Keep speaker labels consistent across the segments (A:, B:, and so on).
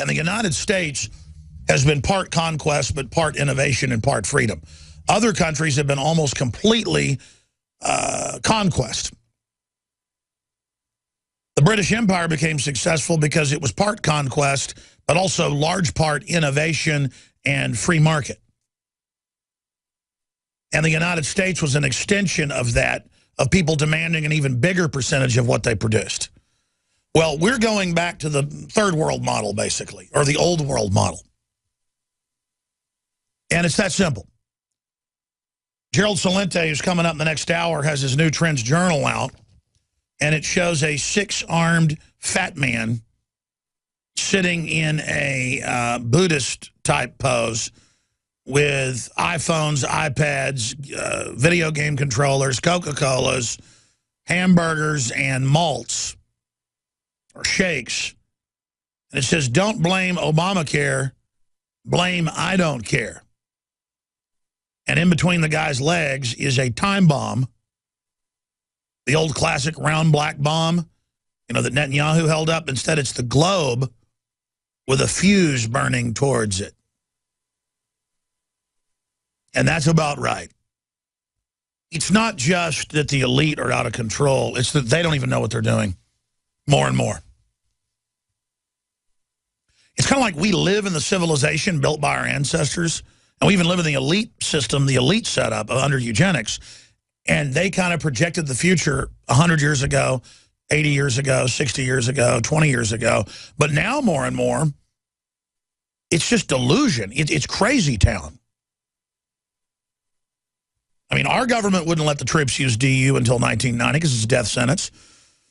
A: And the United States has been part conquest, but part innovation and part freedom. Other countries have been almost completely conquest. The British Empire became successful because it was part conquest, but also large part innovation and free market. And the United States was an extension of that, of people demanding an even bigger percentage of what they produced. Well, we're going back to the third world model, basically, or the old world model. And it's that simple. Gerald Celente, who's coming up in the next hour, has his new Trends Journal out, and it shows a 6-armed fat man sitting in a Buddhist-type pose with iPhones, iPads, video game controllers, Coca-Colas, hamburgers, and malts, or shakes. And it says, don't blame Obamacare, blame I don't care. And in between the guy's legs is a time bomb, the old classic round black bomb, you know, that Netanyahu held up. Instead, it's the globe with a fuse burning towards it. And that's about right. It's not just that the elite are out of control. It's that they don't even know what they're doing more and more. It's kind of like we live in the civilization built by our ancestors, and we even live in the elite system, the elite setup under eugenics, and they kind of projected the future 100 years ago, 80 years ago, 60 years ago, 20 years ago. But now more and more, it's just delusion. It's crazy town. I mean, our government wouldn't let the troops use DU until 1990 because it's a death sentence.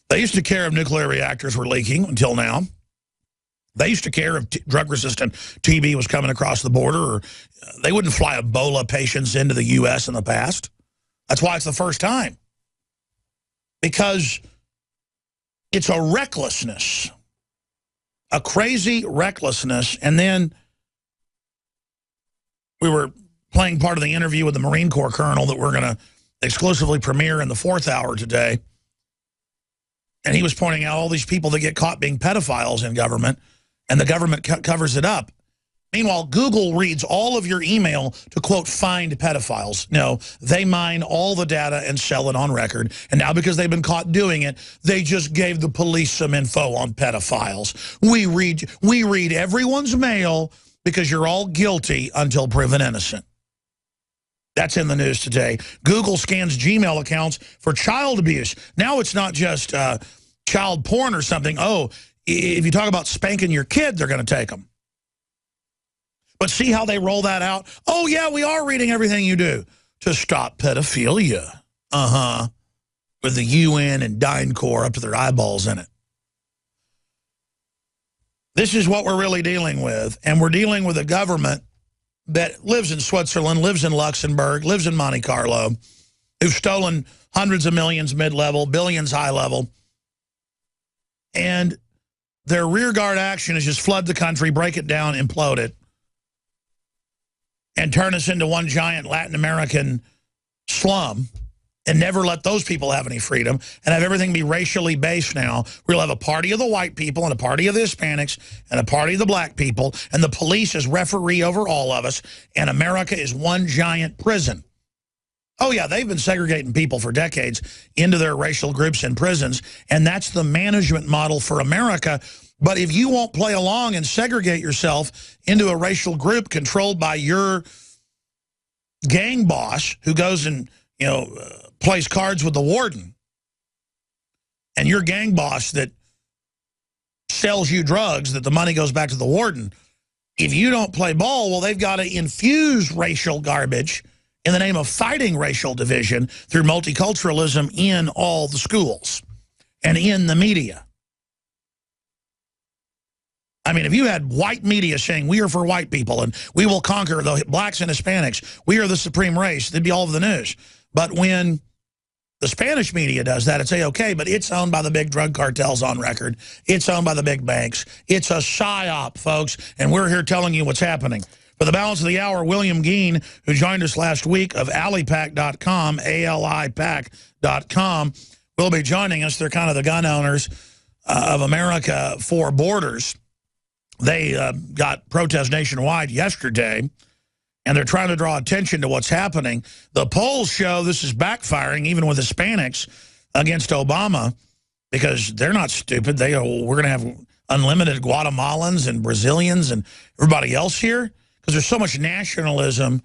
A: They used to care if nuclear reactors were leaking until now. They used to care if drug-resistant TB was coming across the border, or they wouldn't fly Ebola patients into the U.S. in the past. That's why it's the first time. Because it's a recklessness, a crazy recklessness. And then we were playing part of the interview with the Marine Corps colonel that we're going to exclusively premiere in the 4th hour today. And he was pointing out all these people that get caught being pedophiles in government, and the government covers it up. Meanwhile, Google reads all of your email to, quote, find pedophiles. No, they mine all the data and sell it on record. And now because they've been caught doing it, they just gave the police some info on pedophiles. We read everyone's mail because you're all guilty until proven innocent. That's in the news today. Google scans Gmail accounts for child abuse. Now it's not just child porn or something. Oh, if you talk about spanking your kid, they're going to take them. But see how they roll that out? Oh, yeah, we are reading everything you do to stop pedophilia. With the UN and DynCorp up to their eyeballs in it. This is what we're really dealing with. And we're dealing with a government that lives in Switzerland, lives in Luxembourg, lives in Monte Carlo, who've stolen hundreds of millions mid-level, billions high-level. And their rearguard action is just flood the country, break it down, implode it, and turn us into one giant Latin American slum and never let those people have any freedom and have everything be racially based now. We'll have a party of the white people and a party of the Hispanics and a party of the black people, and the police is referee over all of us, and America is one giant prison. Oh, yeah, they've been segregating people for decades into their racial groups in prisons, and that's the management model for America. But if you won't play along and segregate yourself into a racial group controlled by your gang boss who goes and, you know, plays cards with the warden, and your gang boss that sells you drugs, that the money goes back to the warden, if you don't play ball, well, they've got to infuse racial garbage in the name of fighting racial division through multiculturalism in all the schools and in the media. I mean, if you had white media saying we are for white people and we will conquer the blacks and Hispanics, we are the supreme race, it'd be all over the news. But when the Spanish media does that, it's okay, but it's owned by the big drug cartels on record. It's owned by the big banks. It's a psyop, folks, and we're here telling you what's happening. For the balance of the hour, William Geen, who joined us last week of alipac.com, alipac.com, will be joining us. They're kind of the gun owners of America for Borders. They got protests nationwide yesterday, and they're trying to draw attention to what's happening. The polls show this is backfiring, even with Hispanics, against Obama, because they're not stupid. They go, we're going to have unlimited Guatemalans and Brazilians and everybody else here, because there's so much nationalism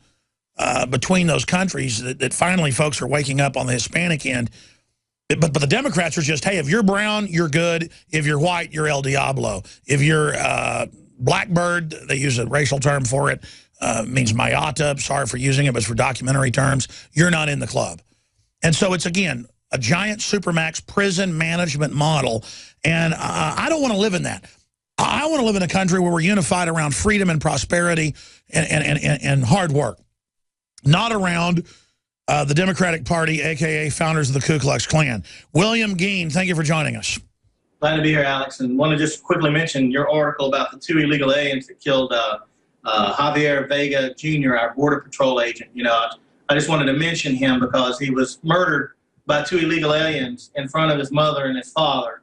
A: between those countries that finally folks are waking up on the Hispanic end. But the Democrats are just, hey, if you're brown, you're good. If you're white, you're El Diablo. If you're Blackbird, they use a racial term for it, means Mayata. Sorry for using it, but it's for documentary terms. You're not in the club. And so it's, again, a giant supermax prison management model. And I don't want to live in that. I want to live in a country where we're unified around freedom and prosperity and hard work, not around the Democratic Party, a.k.a. founders of the Ku Klux Klan. William Geen, thank you for joining us.
B: Glad to be here, Alex. And want to just quickly mention your article about the 2 illegal aliens that killed Javier Vega Jr., our Border Patrol agent. You know, I just wanted to mention him because he was murdered by 2 illegal aliens in front of his mother and his father.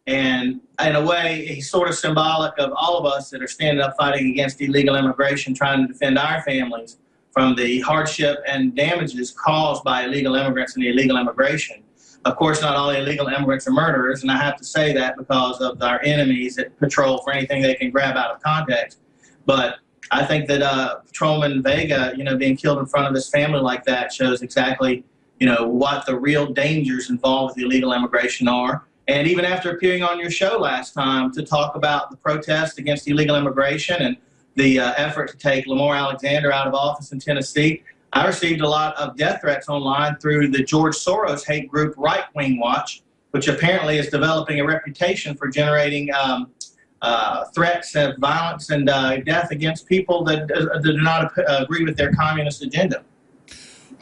B: And in a way, he's sort of symbolic of all of us that are standing up fighting against illegal immigration, trying to defend our families from the hardship and damages caused by illegal immigrants and illegal immigration. Of course, not all illegal immigrants are murderers, and I have to say that because of our enemies that patrol for anything they can grab out of context. But I think that Patrolman Vega, you know, being killed in front of his family like that shows exactly, you know, what the real dangers involved with illegal immigration are. And even after appearing on your show last time to talk about the protest against illegal immigration and the effort to take Lamar Alexander out of office in Tennessee, I received a lot of death threats online through the George Soros hate group Right Wing Watch, which apparently is developing a reputation for generating threats of violence and death against people that do not agree with their communist agenda.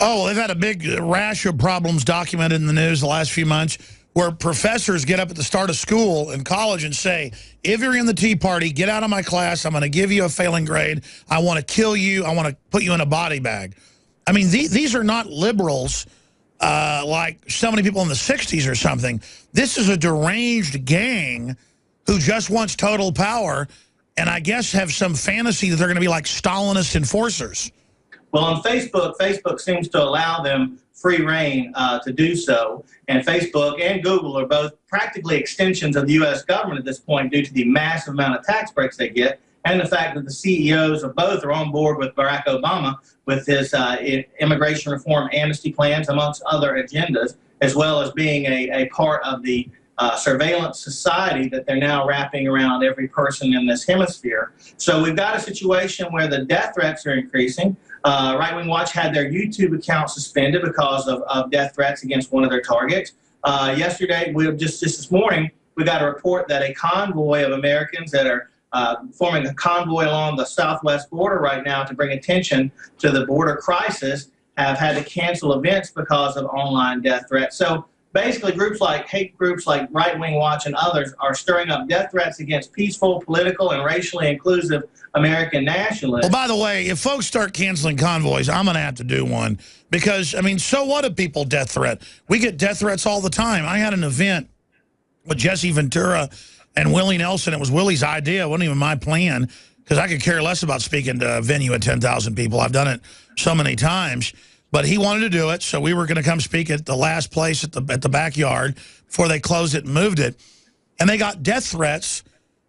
A: Oh, well, they've had a big rash of problems documented in the news the last few months, where professors get up at the start of school and college and say, if you're in the Tea Party, get out of my class. I'm going to give you a failing grade. I want to kill you. I want to put you in a body bag. I mean, these are not liberals like so many people in the 60s or something. This is a deranged gang who just wants total power and I guess have some fantasy that they're going to be like Stalinist enforcers.
B: Well, on Facebook seems to allow them free reign to do so. And Facebook and Google are both practically extensions of the U.S. government at this point due to the massive amount of tax breaks they get and the fact that the CEOs of both are on board with Barack Obama with his immigration reform amnesty plans, amongst other agendas, as well as being a part of the surveillance society that they're now wrapping around every person in this hemisphere. So we've got a situation where the death threats are increasing. Right Wing Watch had their YouTube account suspended because of death threats against one of their targets. Yesterday, just this morning, we got a report that a convoy of Americans that are forming a convoy along the southwest border right now to bring attention to the border crisis have had to cancel events because of online death threats. So basically, hate groups like Right Wing Watch and others are stirring up death threats against peaceful, political, and racially inclusive American nationalists.
A: Well, by the way, if folks start canceling convoys, I'm going to have to do one because, I mean, so what if people death threat? We get death threats all the time. I had an event with Jesse Ventura and Willie Nelson. It was Willie's idea. It wasn't even my plan because I could care less about speaking to a venue of 10,000 people. I've done it so many times. But he wanted to do it, so we were going to come speak at the last place at the backyard before they closed it and moved it. And they got death threats,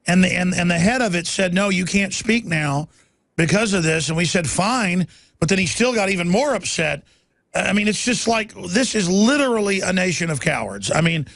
A: and the head of it said, no, you can't speak now because of this. And we said, fine, but then he still got even more upset. I mean, it's just like, this is literally a nation of cowards. I mean,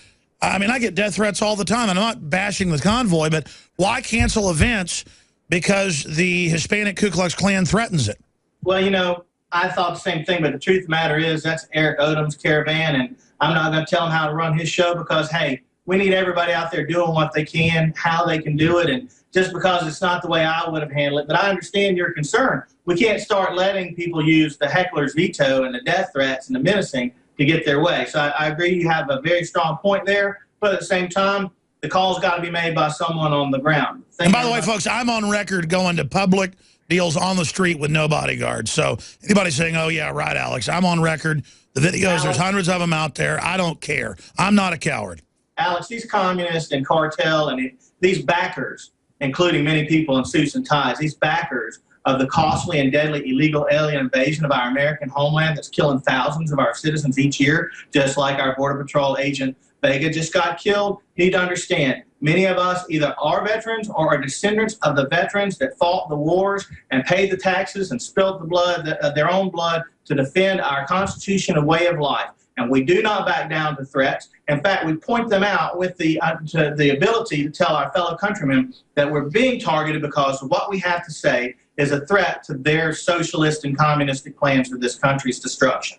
A: I get death threats all the time, and I'm not bashing the convoy, but why cancel events because the Hispanic Ku Klux Klan threatens it?
B: Well, you know, I thought the same thing, but the truth of the matter is that's Eric Odom's caravan, and I'm not going to tell him how to run his show because, hey, we need everybody out there doing what they can, how they can do it, and just because it's not the way I would have handled it. But I understand your concern. We can't start letting people use the heckler's veto and the death threats and the menacing to get their way. So I agree you have a very strong point there, but at the same time, the call's got to be made by someone on the ground.
A: And by the way, folks, I'm on record going to public deals on the street with no bodyguards. So anybody saying, oh, yeah, right, Alex, I'm on record. The videos, Alex, there's hundreds of them out there. I don't care. I'm not a coward.
B: Alex, these communists and cartel and these backers including many people in suits and ties, these backers of the costly and deadly illegal alien invasion of our American homeland that's killing thousands of our citizens each year, just like our Border Patrol agent Vega just got killed, need to understand many of us either are veterans or are descendants of the veterans that fought the wars and paid the taxes and spilled the blood, their own blood, to defend our Constitution and way of life. And we do not back down to threats. In fact, we point them out with the ability to tell our fellow countrymen that we're being targeted because of what we have to say is a threat to their socialist and communistic plans for this country's destruction.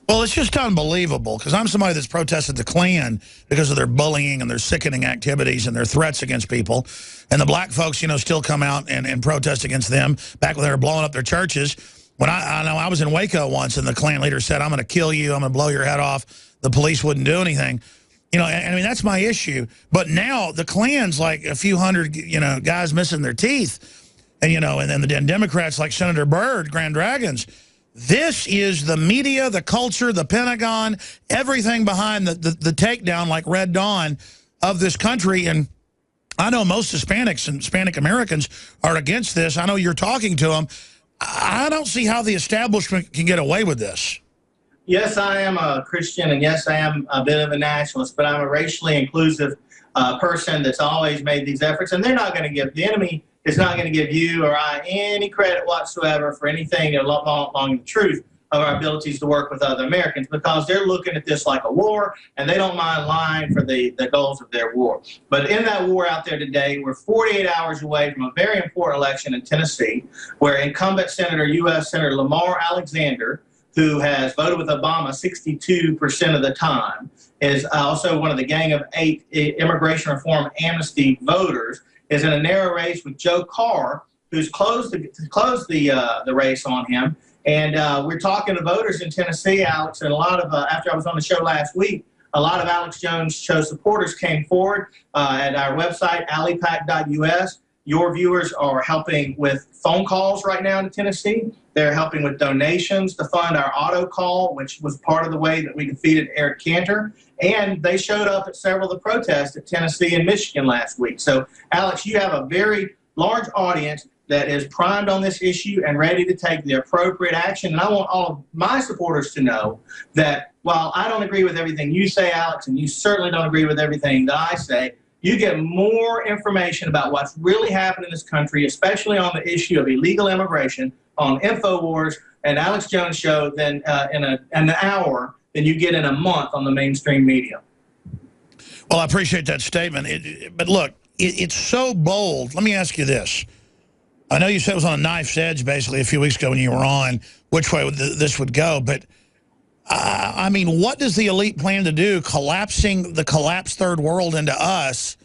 A: Well, it's just unbelievable, because I'm somebody that's protested the Klan because of their bullying and their sickening activities and their threats against people. And the black folks, you know, still come out and protest against them back when they were blowing up their churches. When I know I was in Waco once, and the Klan leader said, "I'm going to kill you. I'm going to blow your head off." The police wouldn't do anything. You know, I mean, that's my issue. But now the Klan's like a few hundred, you know, guys missing their teeth. And, you know, and then the Democrats like Senator Byrd, Grand Dragons. This is the media, the culture, the Pentagon, everything behind the takedown like Red Dawn of this country. And I know most Hispanics and Hispanic Americans are against this. I know you're talking to them. I don't see how the establishment can get away with this.
B: Yes, I am a Christian, and yes, I am a bit of a nationalist, but I'm a racially inclusive person that's always made these efforts. And they're not going to give, the enemy is not going to give you or I any credit whatsoever for anything along the truth of our abilities to work with other Americans, because they're looking at this like a war, and they don't mind lying for the goals of their war. But in that war out there today, we're 48 hours away from a very important election in Tennessee, where incumbent U.S. Senator Lamar Alexander, who has voted with Obama 62% of the time, is also one of the Gang of Eight immigration reform amnesty voters, is in a narrow race with Joe Carr, who's closed the race on him. And we're talking to voters in Tennessee, Alex, and a lot of, after I was on the show last week, a lot of Alex Jones Show supporters came forward at our website, allypac.us. Your viewers are helping with phone calls right now in Tennessee. They're helping with donations to fund our auto call, which was part of the way that we defeated Eric Cantor. And they showed up at several of the protests at Tennessee and Michigan last week. So, Alex, you have a very large audience that is primed on this issue and ready to take the appropriate action. And I want all of my supporters to know that while I don't agree with everything you say, Alex, and you certainly don't agree with everything that I say, you get more information about what's really happened in this country, especially on the issue of illegal immigration, on InfoWars and Alex Jones Show than in an hour than you get in a month on the mainstream media.
A: Well, I appreciate that statement. But look, it's so bold. Let me ask you this. I know you said it was on a knife's edge, basically, a few weeks ago when you were on, which way this would go. But, I mean, what does the elite plan to do, collapsing the collapsed third world into us?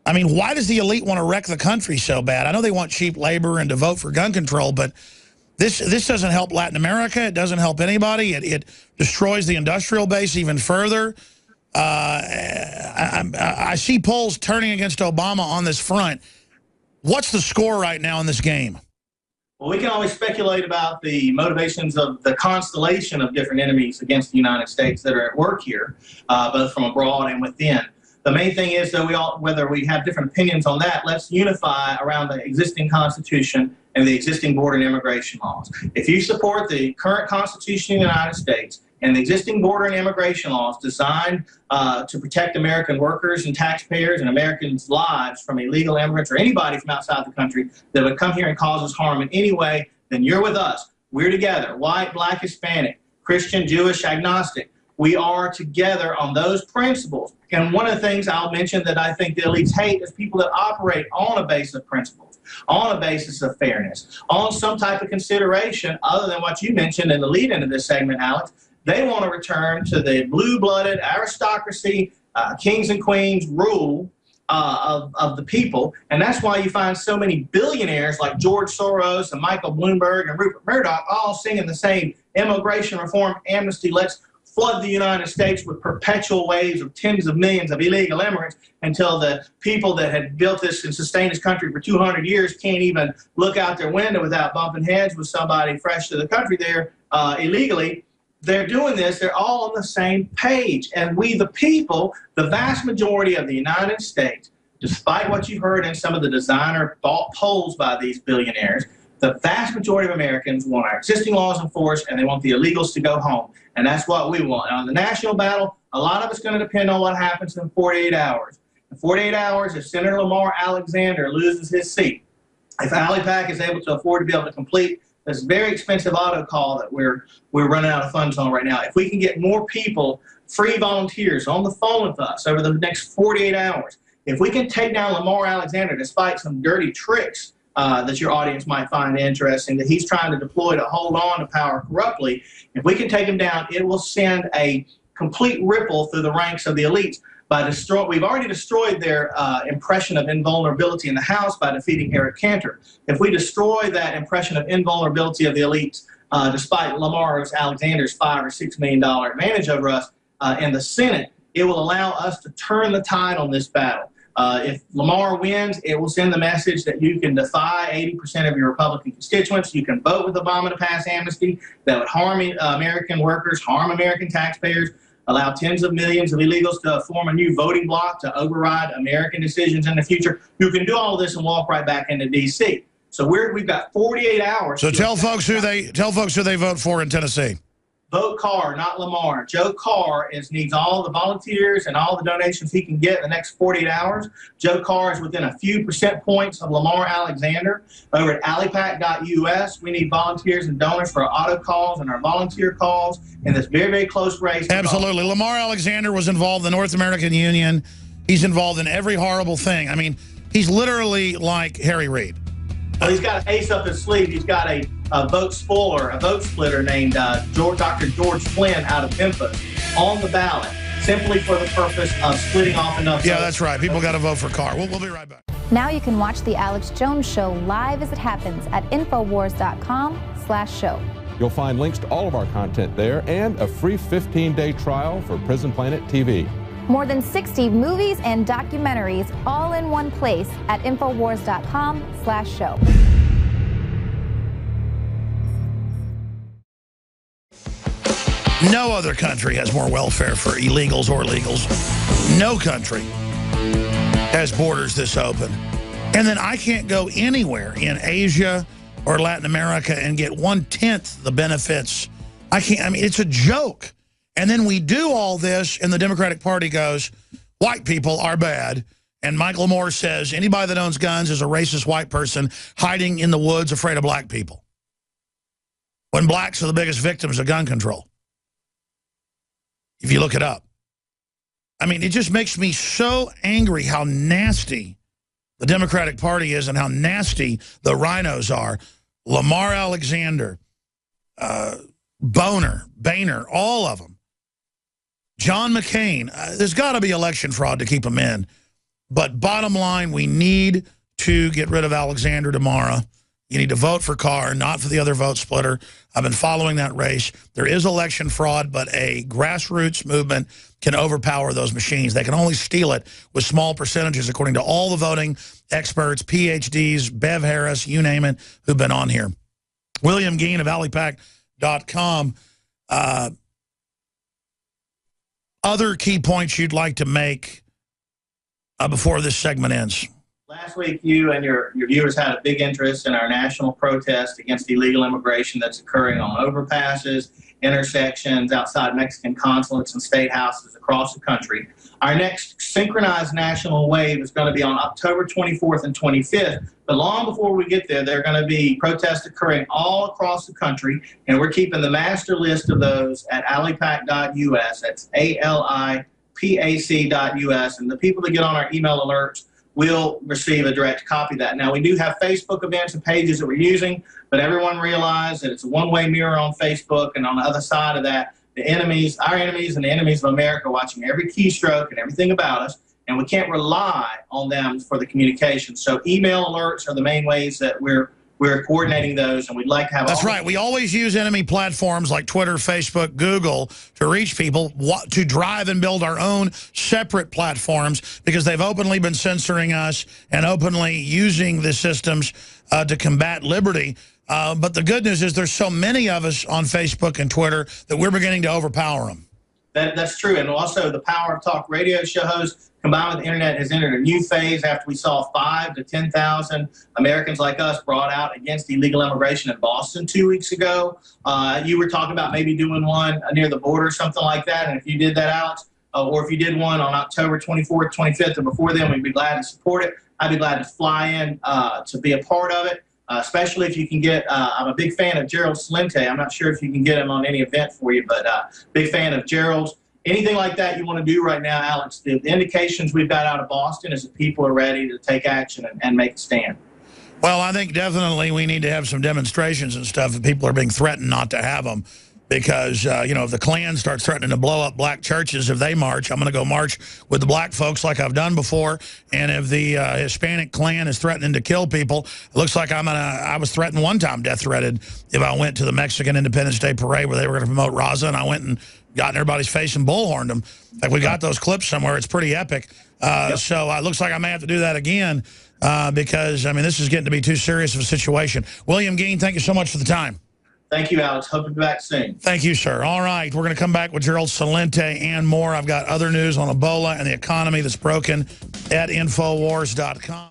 A: I mean, why does the elite want to wreck the country so bad? I know they want cheap labor and to vote for gun control, but this doesn't help Latin America. It doesn't help anybody. It destroys the industrial base even further. I see polls turning against Obama on this front. What's the score right now in this game?
B: Well, we can always speculate about the motivations of the constellation of different enemies against the United States that are at work here, both from abroad and within. The main thing is that whether we have different opinions on that, let's unify around the existing Constitution and the existing border and immigration laws. If you support the current Constitution of the United States and the existing border and immigration laws designed to protect American workers and taxpayers and Americans' lives from illegal immigrants or anybody from outside the country that would come here and cause us harm in any way, then you're with us. We're together, white, black, Hispanic, Christian, Jewish, agnostic. We are together on those principles. And one of the things I'll mention that I think the elites hate is people that operate on a basis of principles, on a basis of fairness, on some type of consideration other than what you mentioned in the lead into this segment, Alex. They want to return to the blue-blooded aristocracy, kings and queens rule of the people. And that's why you find so many billionaires like George Soros and Michael Bloomberg and Rupert Murdoch all singing the same immigration reform amnesty. Let's flood the United States with perpetual waves of tens of millions of illegal immigrants until the people that had built this and sustained this country for 200 years can't even look out their window without bumping heads with somebody fresh to the country there illegally. They're doing this. They're all on the same page. And we, the people, the vast majority of the United States, despite what you've heard in some of the designer polls by these billionaires, the vast majority of Americans want our existing laws enforced, and they want the illegals to go home. And that's what we want. And on the national battle, a lot of it's going to depend on what happens in 48 hours. In 48 hours, if Senator Lamar Alexander loses his seat, if AliPac is able to afford to be able to complete this very expensive auto call that we're running out of funds on right now, if we can get more people, free volunteers, on the phone with us over the next 48 hours, if we can take down Lamar Alexander despite some dirty tricks that your audience might find interesting, that he's trying to deploy to hold on to power corruptly, if we can take him down, it will send a complete ripple through the ranks of the elites. We've already destroyed their impression of invulnerability in the House by defeating Eric Cantor. If we destroy that impression of invulnerability of the elites, despite Lamar Alexander's $5 or $6 million advantage over us in the Senate, it will allow us to turn the tide on this battle. If Lamar wins, it will send the message that you can defy 80% of your Republican constituents. You can vote with Obama to pass amnesty that would harm American workers, harm American taxpayers, allow tens of millions of illegals to form a new voting bloc to override American decisions in the future. You can do all of this and walk right back into D.C. So we've got 48 hours.
A: So tell folks who they vote for in Tennessee.
B: Vote Carr, not Lamar. Joe Carr needs all the volunteers and all the donations he can get in the next 48 hours. Joe Carr is within a few percent points of Lamar Alexander. Over at alipac.us, we need volunteers and donors for our auto calls and our volunteer calls in this very, very close race.
A: Absolutely. Lamar Alexander was involved in the North American Union. He's involved in every horrible thing. I mean, he's literally like Harry Reid.
B: Well, he's got an ace up his sleeve. He's got a vote splitter named Dr. George Flynn out of Memphis on the ballot, simply for the purpose of splitting off enough.
A: Yeah, that's right. People got to vote for Carr. We'll be right back.
C: Now you can watch The Alex Jones Show live as it happens at Infowars.com/show.
D: You'll find links to all of our content there and a free 15-day trial for Prison Planet TV.
C: More than 60 movies and documentaries all in one place at Infowars.com/show.
A: No other country has more welfare for illegals or legals. No country has borders this open. And then I can't go anywhere in Asia or Latin America and get 1/10 the benefits. I can't. I mean, it's a joke. And then we do all this, and the Democratic Party goes, white people are bad. And Michael Moore says anybody that owns guns is a racist white person hiding in the woods afraid of black people. When blacks are the biggest victims of gun control. If you look it up. I mean, it just makes me so angry how nasty the Democratic Party is and how nasty the rhinos are. Lamar Alexander, Boehner, all of them. John McCain, there's got to be election fraud to keep him in. But bottom line, we need to get rid of Alexander tomorrow. You need to vote for Carr, not for the other vote splitter. I've been following that race. There is election fraud, but a grassroots movement can overpower those machines. They can only steal it with small percentages, according to all the voting experts, PhDs, Bev Harris, you name it, who've been on here. William Geen of alipac.com. Other key points you'd like to make before this segment ends?
B: Last week, you and your viewers had a big interest in our national protest against illegal immigration that's occurring on overpasses, intersections, outside Mexican consulates and state houses across the country. Our next synchronized national wave is going to be on October 24th and 25th. But long before we get there, there are going to be protests occurring all across the country, and we're keeping the master list of those at alipac.us. That's alipac.us. And the people that get on our email alerts will receive a direct copy of that. Now, we do have Facebook events and pages that we're using, but everyone realize that it's a one-way mirror on Facebook, and on the other side of that, the enemies, our enemies and the enemies of America, watching every keystroke and everything about us, and we can't rely on them for the communication. So email alerts are the main ways that we're coordinating those, and we'd like to have.
A: That's right. We always use enemy platforms like Twitter, Facebook, Google to reach people, to drive and build our own separate platforms, because they've openly been censoring us and openly using the systems to combat liberty. But the good news is there's so many of us on Facebook and Twitter that we're beginning to overpower them.
B: That's true. And also the Power of Talk radio show host combined with the internet has entered a new phase after we saw 5,000 to 10,000 Americans like us brought out against illegal immigration in Boston 2 weeks ago. You were talking about maybe doing one near the border or something like that. And if you did that, Alex, or if you did one on October 24th, 25th, or before then, we'd be glad to support it. I'd be glad to fly in to be a part of it. Especially if you can get, I'm a big fan of Gerald Salente. I'm not sure if you can get him on any event for you, but big fan of Gerald's. Anything like that you want to do right now, Alex, the indications we've got out of Boston is that people are ready to take action and make a stand.
A: Well, I think definitely we need to have some demonstrations and stuff if people are being threatened not to have them. Because, you know, if the Klan starts threatening to blow up black churches, if they march, I'm going to go march with the black folks like I've done before. And if the Hispanic Klan is threatening to kill people, it looks like I was threatened one time, death threatened, if I went to the Mexican Independence Day parade where they were going to promote Raza, and I went and got in everybody's face and bullhorned them. Like, we got those clips somewhere. It's pretty epic. So it looks like I may have to do that again because, I mean, this is getting to be too serious of a situation. William Geen, thank you so much for the time.
B: Thank you, Alex. Hope to be back soon.
A: Thank you, sir. All right, we're going to come back with Gerald Salente and more. I've got other news on Ebola and the economy that's broken at Infowars.com.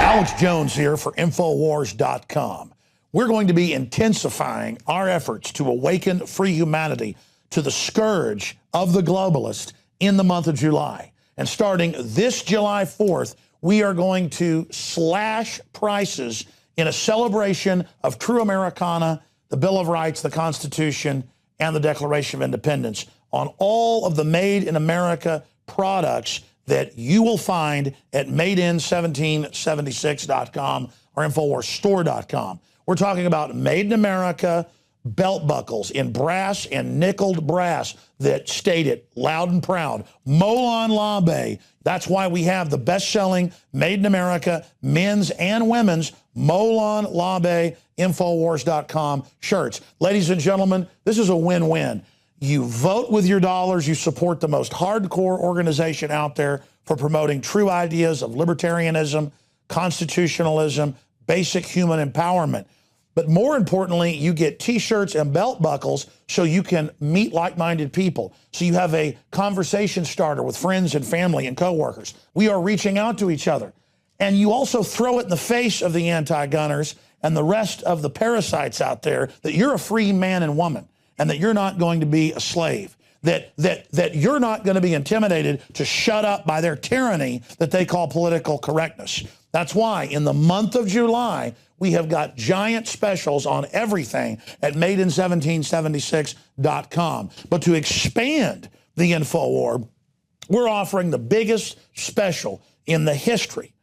A: Alex Jones here for Infowars.com. We're going to be intensifying our efforts to awaken free humanity to the scourge of the globalist in the month of July. And starting this July 4th, we are going to slash prices in a celebration of true Americana, the Bill of Rights, the Constitution, and the Declaration of Independence on all of the Made in America products that you will find at madein1776.com or InfoWarsStore.com. We're talking about Made in America belt buckles in brass and nickeled brass that state it loud and proud. Molon Labe. That's why we have the best-selling Made in America men's and women's Molon Labe Infowars.com shirts. Ladies and gentlemen, this is a win-win. You vote with your dollars. You support the most hardcore organization out there for promoting true ideas of libertarianism, constitutionalism, basic human empowerment. But more importantly, you get T-shirts and belt buckles so you can meet like-minded people. So you have a conversation starter with friends and family and coworkers. We are reaching out to each other. And you also throw it in the face of the anti-gunners and the rest of the parasites out there that you're a free man and woman and that you're not going to be a slave. That you're not going to be intimidated to shut up by their tyranny that they call political correctness. That's why in the month of July, we have got giant specials on everything at madein1776.com. But to expand the InfoWar, we're offering the biggest special in the history,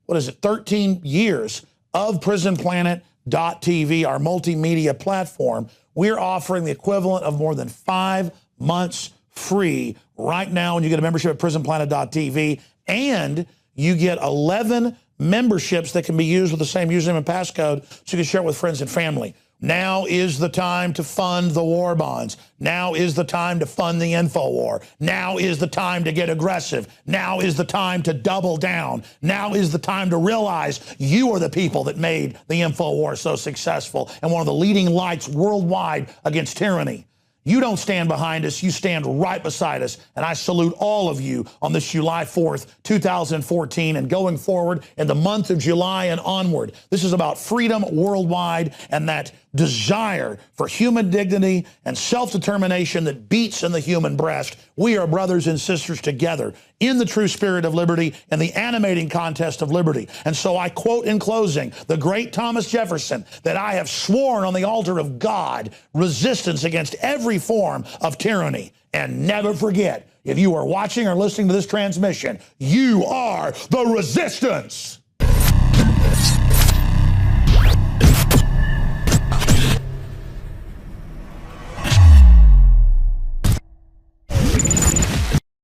A: 13 years of PrisonPlanet.tv, our multimedia platform. We're offering the equivalent of more than 5 months free right now when you get a membership at PrisonPlanet.tv, and you get 11 memberships that can be used with the same username and passcode so you can share it with friends and family. Now is the time to fund the war bonds. Now is the time to fund the InfoWar. Now is the time to get aggressive. Now is the time to double down. Now is the time to realize you are the people that made the InfoWar so successful and one of the leading lights worldwide against tyranny. You don't stand behind us, you stand right beside us. And I salute all of you on this July 4th, 2014, and going forward in the month of July and onward. This is about freedom worldwide and that desire for human dignity and self-determination that beats in the human breast. We are brothers and sisters together in the true spirit of liberty and the animating contest of liberty. And so I quote in closing the great Thomas Jefferson that I have sworn on the altar of God resistance against every form of tyranny. And never forget, if you are watching or listening to this transmission, you are the resistance.